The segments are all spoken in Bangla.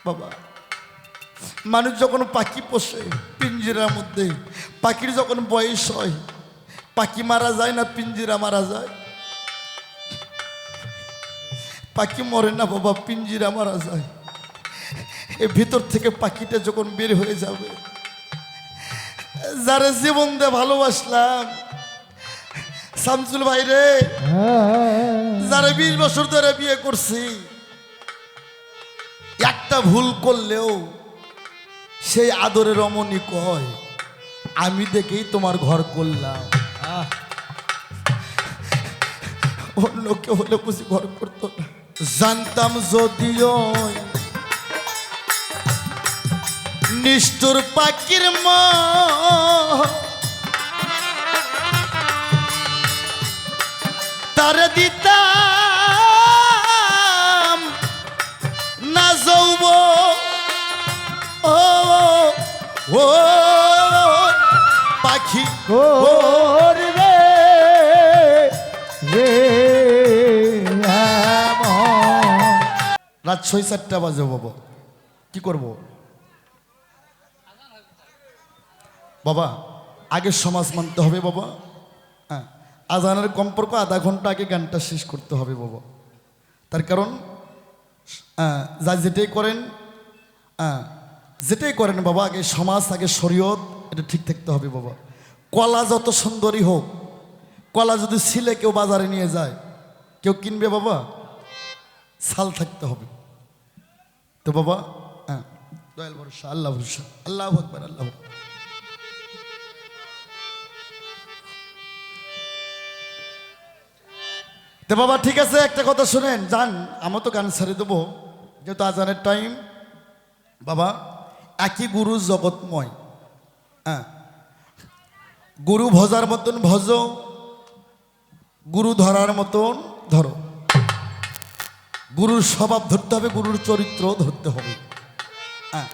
বাবা মানুষ যখন পাখি পোষে পিঞ্জিরার মধ্যে, পাখির যখন বয়স হয়, পাখি মারা যায় না পিঞ্জিরা মারা যায়? পাখি মরে না বাবা, পিঞ্জিরা মারা যায়। এর ভিতর থেকে পাখিটা যখন বের হয়ে যাবে, যারা জীবন দিয়ে ভালোবাসলাম, শামসুল ভাই রে, যারা 20 বছর ধরে বিয়ে করছি, একটা ভুল করলেও সেই আদরের রমণী কয় আমি দেখেই তোমার ঘর করলাম। অন্য কেউ হলে বুঝি ঘর করতো না। জানতাম যদিও নিষ্ঠুর পাখির মা, তারে দিতাম না যৌব ও ও পাখি করবে রে রাত 6-7টা বাজে বাবা, কি করব বাবা? আগে সমাজ মানতে হবে বাবা। হ্যাঁ, আজানের কমপক্ষে আধা ঘন্টা আগে গানটা শেষ করতে হবে বাবা। তার কারণ যা যেটাই করেন, যেটাই করেন বাবা, আগে সমাজ, আগে শরীয়ত, এটা ঠিক থাকতে হবে বাবা। কলা যত সুন্দরী হোক, কলা যদি ছিলে কেউ বাজারে নিয়ে যায়, কেউ কিনবে বাবা? ছাল থাকতে হবে তো বাবা। হ্যাঁ, দয়াল ভরসা, আল্লাহ ভরসা, আল্লাহ আকবার, আল্লাহ আকবার। তো বাবা ঠিক আছে, একটা কথা শুনেন, যান, আমার তো গান ছেড়ে দেবো যেহেতু আজানের টাইম। বাবা একই গুরু জগৎময়, হ্যাঁ, গুরু ভজার মতন ভজ, গুরু ধরার মতন ধরো। গুরুর স্বভাব ধরতে হবে, গুরুর চরিত্র ধরতে হবে। হ্যাঁ,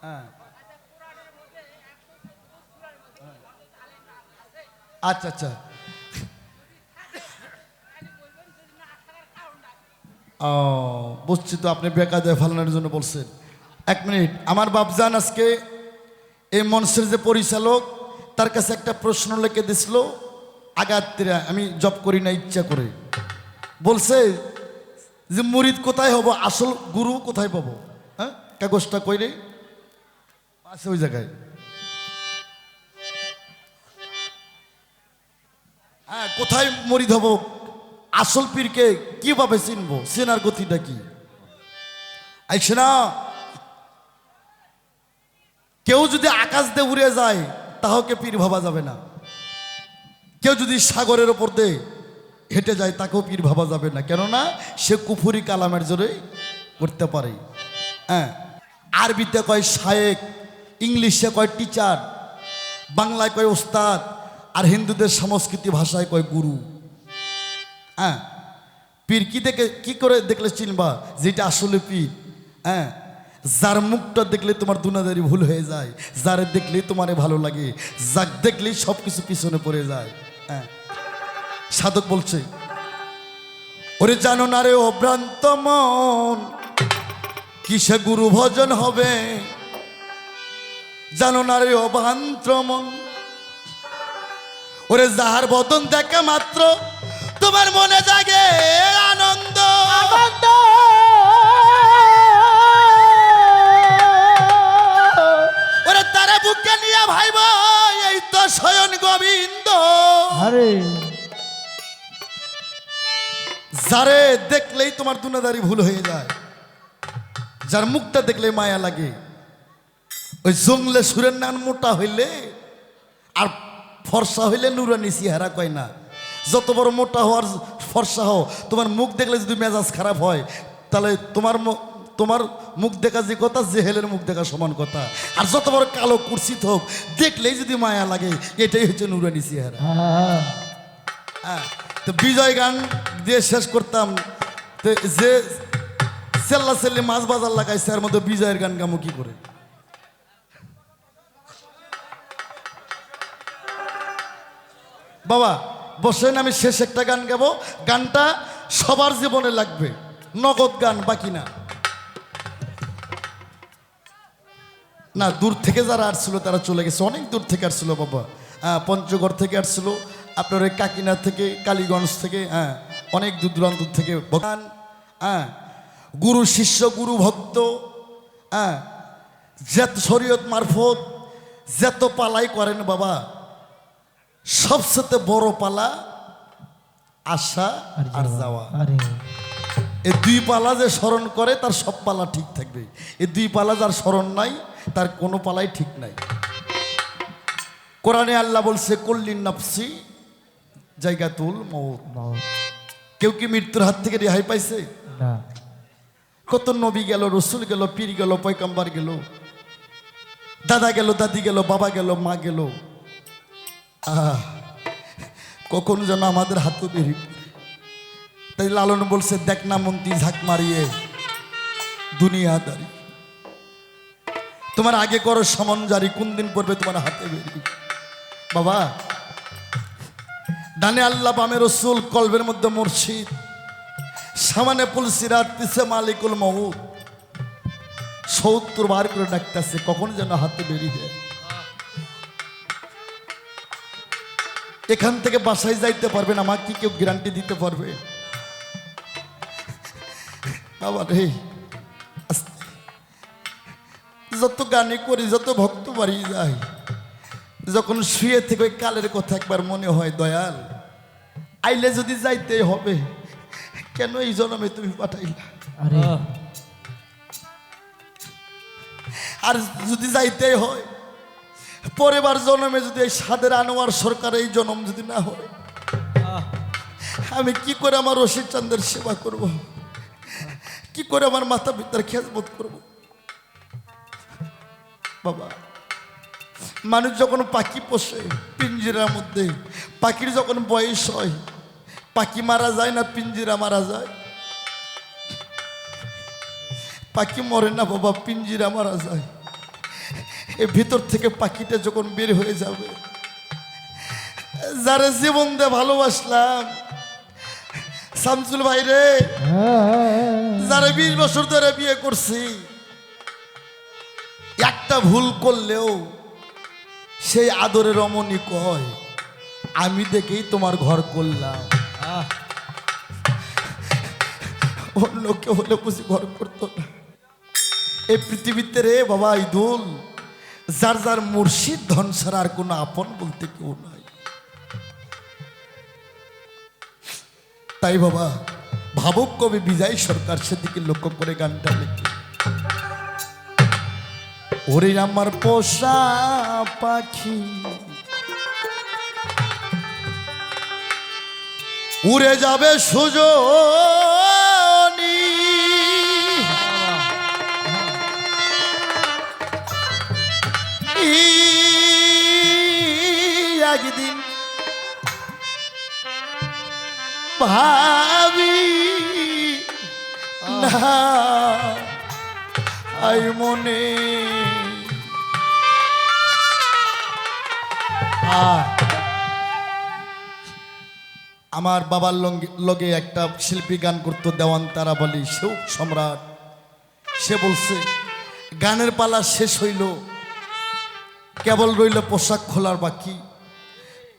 হ্যাঁ, আচ্ছা আচ্ছা, ও বুঝছি তো, আপনি বেকায়দায় ফালানোর জন্য বলছেন। 1 মিনিট, আমার বাপজান আজকে এই মঞ্চের যে পরিচালক, তার কাছে একটা প্রশ্ন লিখে দিছিল আগাত্রীরা, আমি জব করি না ইচ্ছা করে। বলছে যে মুরিদ কোথায় হব, আসল গুরু কোথায় পাবো? হ্যাঁ, কাগজটা কইরে আছে ওই জায়গায়। হ্যাঁ, কোথায় মুরিদ হব, আসল পীরকে কিভাবে চিনবো, চেনার গতিটা কি? আইসে না, কেউ যদি আকাশ দিয়ে উড়ে যায় তাহলে পীর ভাবা যাবে না। কেউ যদি সাগরের ওপর দিয়ে হেঁটে যায় তাকেও পীর ভাবা যাবে না, কেননা সে কুফুরি কালামের জোরে করতে পারে। হ্যাঁ, আরবিতে কয় শায়েক, ইংলিশে কয় টিচার, বাংলায় কয় ওস্তাদ, আর হিন্দুদের সংস্কৃতি ভাষায় কয় গুরু। হ্যাঁ, পীর কি দেখে, কি করে দেখলে চিনবা যেটা আসলে পীর? হ্যাঁ, যার মুখটা দেখলে তোমার দুনাদারি ভুল হয়ে যায়, যারে দেখলে তোমারে ভালো লাগে, যাক দেখলেই সব কিছু পিছনে পড়ে যায়। হ্যাঁ, সাধক বলছে, ওরে জানো না রে অভ্রান্ত মন, কিসে গুরু ভজন হবে? জানো না রে অভ্রান্ত মন, ওরে যাহার বদন দেখা মাত্র তোমার মনে জাগে আনন্দ। আনন্দ ওরে তারা বুকে নিয়ে ভাইব এই তো স্বয়ং গোবিন্দ। আরে যারে দেখলেই তোমার দুনাদারি ভুল হয়ে যায়, যার মুখটা দেখলে মায়া লাগে, ওই জংলে সুরের নান মোটা হইলে আর ফর্সা হইলে নুরানি চেহারা কয় না। যত বড় মোটা হওয়ার ফর্সা হও, তোমার মুখ দেখলে যদি মেজাজ খারাপ হয়, তাহলে তোমার মুখ দেখা যে কথা, জেহেলের মুখ দেখা সমান কথা। আর যত বড় কালো কুর্সিত হোক, দেখলেই যদি মায়া লাগে, এটাই হচ্ছে নুরানি চেহারা। হ্যাঁ, তো বিজয় গান দিয়ে শেষ করতাম। তো যে চেল্লা চেল্লি মাছ বাজার লাগাইছে, এর মধ্যে বিজয়ের গান গামো কি করে? বাবা বসেন, আমি শেষ একটা গান গাবো। গানটা সবার জীবনে লাগবে, নগদ গান, বাকি না। না, দূর থেকে যারা আসছিল তারা চলে গেছে, অনেক দূর থেকে আসছিল বাবা। হ্যাঁ, পঞ্চগড় থেকে আসছিল, আপনার ওই কাকিনা থেকে, কালীগঞ্জ থেকে, হ্যাঁ, অনেক দূর দূরান্ত থেকে ভগবান। হ্যাঁ, গুরু শিষ্য, গুরু ভক্ত, হ্যাঁ, যত শরীয়ত মারফত যত পালাই করেন বাবা, সবচেয়ে বড় পালা আসা আর যাওয়া। আরে এই দুই পালা যে স্মরণ করে তার সব পালা ঠিক থাকবে। এই দুই পালা যার স্মরণ নাই তার কোনো পালাই ঠিক নাই। কোরআনে আল্লাহ বলছে কল্লিন নাফসি জায়গাতুল মউত। মউত। কেউ কি মৃত্যুর হাত থেকে রেহাই পাইছে? না। কত নবী গেল, রসুল গেল, পীর গেল, পয়গম্বর গেল, দাদা গেল, দাদি গেল, বাবা গেল, মা গেল। কখন যেন আমাদের হাতে বেরিয়ে। তাই লালন বলছে দেখ না মন্ত্রী ঝাঁক মারিয়ে দুনিয়াদারি, তোমার আগে করো সমন জারি, কোন দিন পড়বে তোমার হাতে বেরিয়ে। বাবা, ডানে আল্লাহ, বামে রসুল, কলবের মধ্যে মুর্শিদ, সামানে পুলসিরাত, পিছে মালিকুল মউত। ৭০ বার করে ডাকতেছে, কখন যেন হাতে বেরিয়ে যায়। এখান থেকে বাসায় যাইতে পারবেন, আমাকে কি কেউ গ্যারান্টি দিতে পারবে? বাবা রে, যত গানে করি, যত ভক্ত বাড়িয়ে যায়, যখন শুয়ে থেকে ওই কালের কথা একবার মনে হয়, দয়াল আইলে যদি যাইতে হবে, কেন এই জন্মে তুমি পাঠাইলা? আরে আর যদি যাইতে হয় পরেবার জন্মে, যদি এই সাদের আনোয়ার সরকার এই জন্ম যদি না হয়, আমি কি করে আমার রশিদ চান্দের সেবা করব? কি করে আমার মাতা পিতার খেজমত করব? বাবা, মানুষ যখন পাখি পোষে পিঞ্জিরার মধ্যে, পাখির যখন বয়স হয়, পাখি মারা যায় না পিঞ্জিরা মারা যায়? পাখি মরে না বাবা, পিঞ্জিরা মারা যায়। এর ভিতর থেকে পাখিটা যখন বের হয়ে যাবে, যারা জীবন দিয়ে ভালোবাসলাম, শামসুল ভাই রে, যারা 20 বছর ধরে বিয়ে করছি, একটা ভুল করলেও সেই আদরের রমণী কয় আমি দেখেই তোমার ঘর করলাম। অন্য কেউ হলে বুঝি ঘর করতো না। এই পৃথিবীতে রে বাবা ঈদুল, যার যার মুর্শিদ ধন ছাড়া আর কোনো আপন বলতে কেউ নাই। তাই বাবা, ভাবুক কবি বিজয় সরকার সেদিকে লক্ষ্য করে গানটা লিখে, ওরে আমার পোষা পাখি উড়ে যাবে সুজনি, একদিন ভাবি না আই মনে। আমার বাবার লগে একটা শিল্পী গান করতো, দেওয়ান তারা বলি, সেও সম্রাট। সে বলছে গানের পালা শেষ হইল, কেবল রইল পোশাক খোলার বাকি,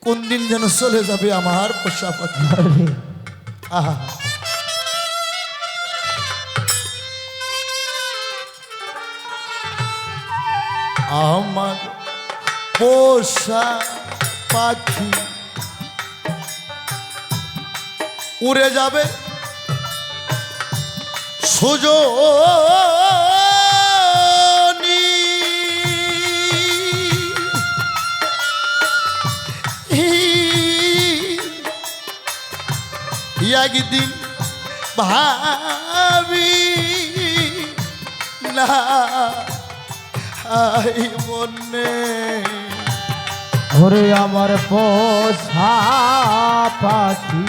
কোন দিন যেন চলে যাবে আমার পোশাক পাখি। আহা, আমার পোষা পাখি উড়ে যাবে সুজনি, একদিন ভাবি না আই মনে। ওরে আমার পোষা পাখি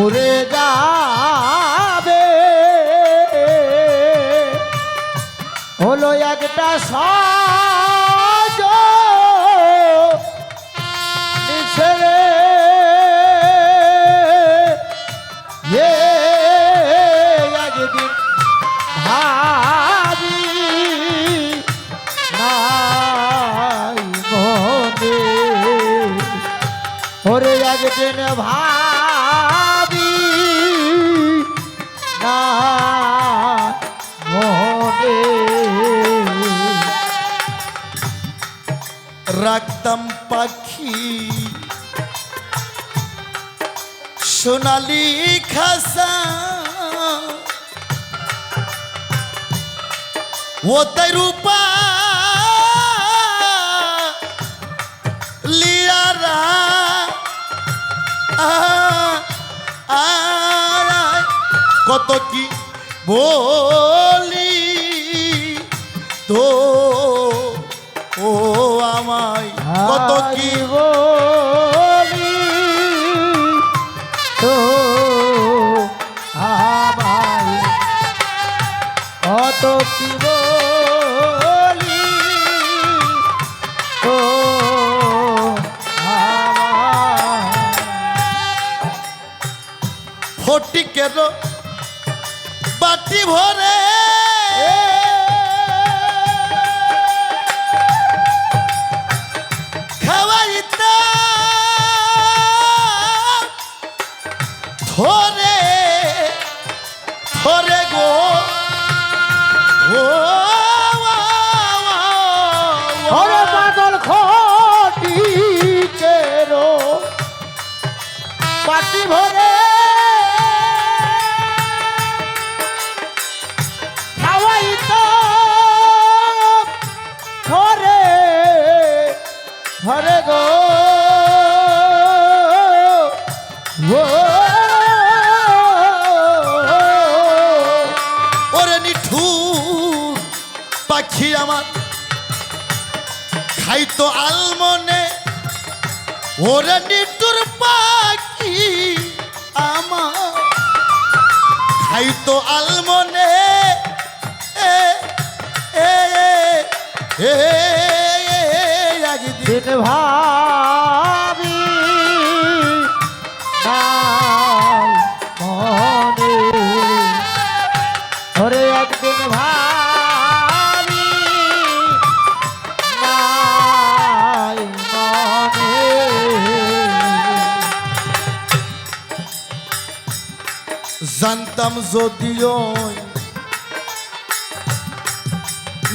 উড়ে যাবে, হলো একটা সাজ নিছেড়ে ওরে একদিন ভাবি না মনে রাখতাম পাখি সোনালি খাসা ও তাই রূপা লিয়ারা কত কি বলি তো ও আমায় কত কি বলি তো আমায় কত কি বলি তো আমায় ফটিকের বাটি ভরে খাওয়াইতা ধরে ধরে গো ও ওরে বাদল খটি কেরো পাটি ভরে খাওয়াই তো ঘরে ঘরে গো ও ওরে নিঠুর পাখি আমার খাইতো আলমনে ওরে নিঠুর পাখি আমার খাইতো আলমনে এ এ এ একদিন দিন ভাবি নাই মনে ওরে একদিন ভাবি নাই মনে জানতাম যদিও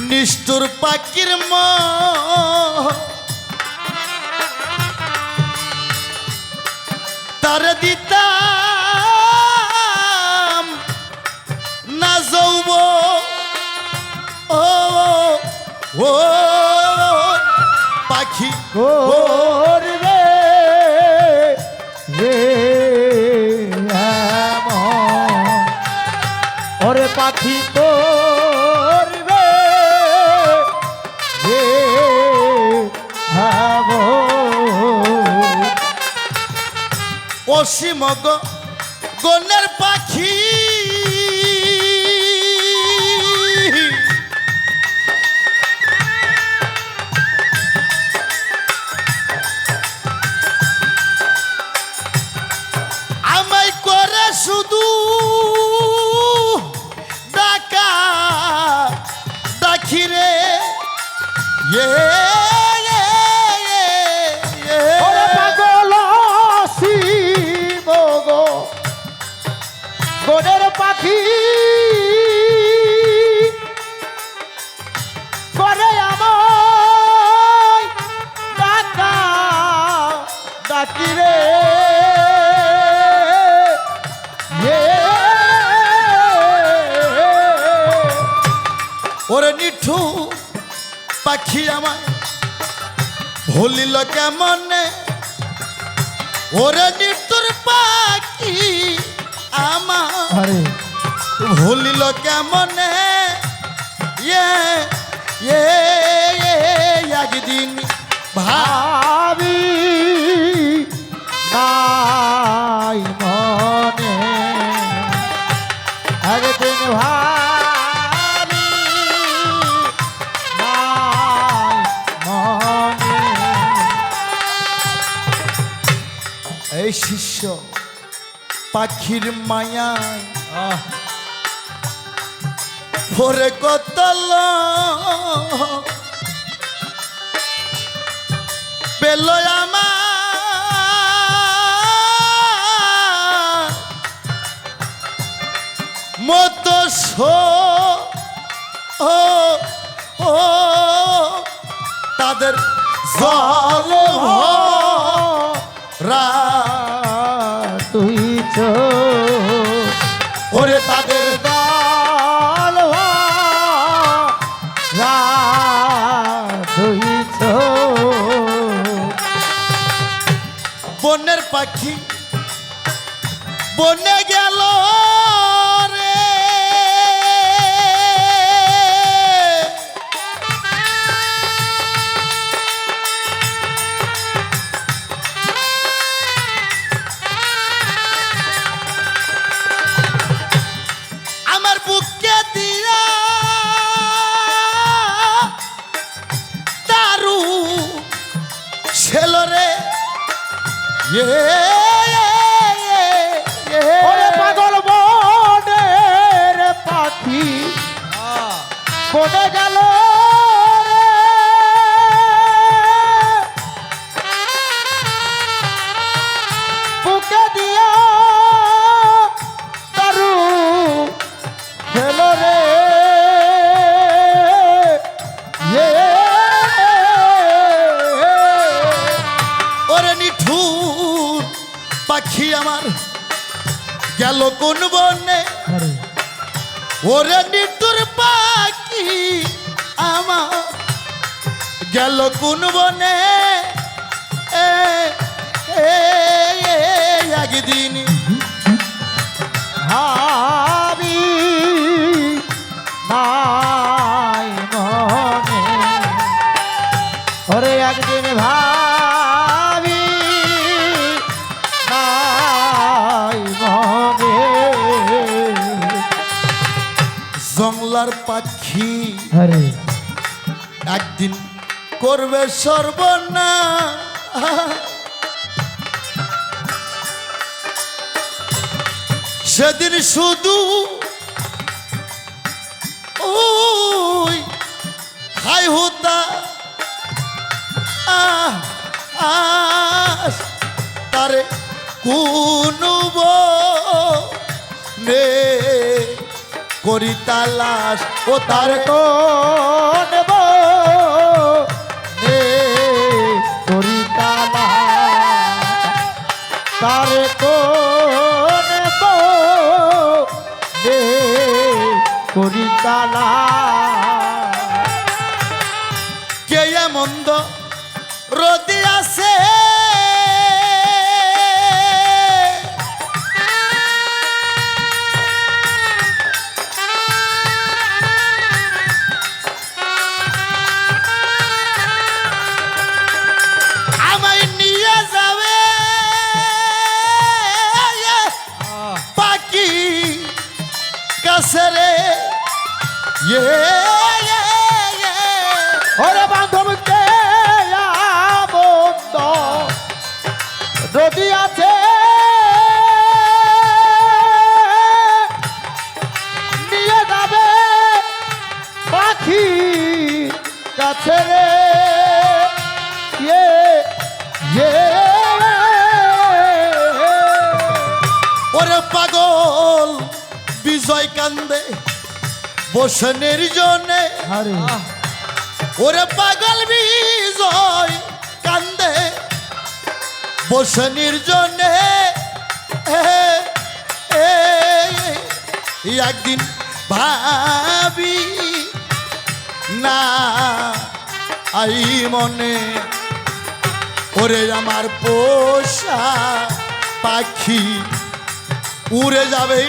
নিষ্ঠুর পাখির তারে দিতাম না যৌব ও ও পাখি করবে রে এমন ওরে পাখি করবে রে এমন অসীম গনের পাখি আমায় করে শুধু ডাকা ডাকি রে ওরে পাগল শিব গো গোনের পাখি করে আমায় ডাকা ডাকি রে ওরে নিঠু পাখি আমায় ভুলিল কেমনে ওরে নিঠুর পাখি আমার আরে ভুলিল কেমনে ইয়ে ইয়ে একদিন ভাবি নাই মনে একদিন ভাবি নাই মনে এই শিষ্য পাখির মায়ায় ভরে কতল পেল আমার ও ও তাদের জল ভরা তুই চো ওরে তাদের দল তুই চো বনের পাখি বনে গেল রে আমার বুকে দিয়া দারু ছেল রে ওরে পাগল বনের পাখি বনে গেল রে। বুকে দিয়া দারু খেল রে ওরে নিঠুর পাখি আমার গেল কোন বনে ওরে নিঠুর পাখি আমার গেল কোন বনে একদিন ভাবি নাই মনে ওরে একদিন ভাবি নাই মনে জংলার পাখি আরে একদিন করবে সর্বনা সেদিন শুধু ওই হাই হোতা তারে কোন নে করি তালাশ ও তার কোন নে করি তালা তার কোন নে করি তালা কে মন্দ রদি আছে আমায় নিয়ে যাবে পাখি কাছে রে ওরে বান্ধব কে বন্ধ যদি আছে নিয়ে যাবে পাখি কাছে রে ওরে পাগল বিজয় কান্দে বসে নির্জনে আরে ওরে পাগল বিজয় কান্দে বসে নির্জনে একদিন ভাবি না আই মনে ওরে আমার পোষা পাখি উড়ে যাবে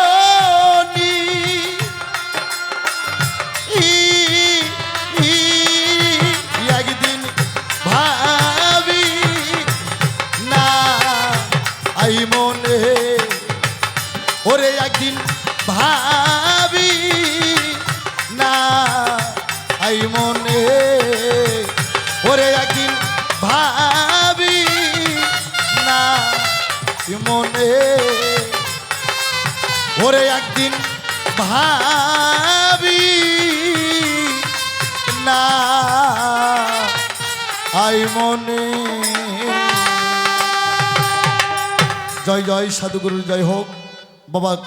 সুজনি একদিন ভাবি না আই মনে ওরে একদিন ভাবি না আই মনে ওরে একদিন ভাবি না মনে ওরে একদিন ভাবি না আই মনে। জয় জয় সাধুগুরুর জয় হোক। বাবা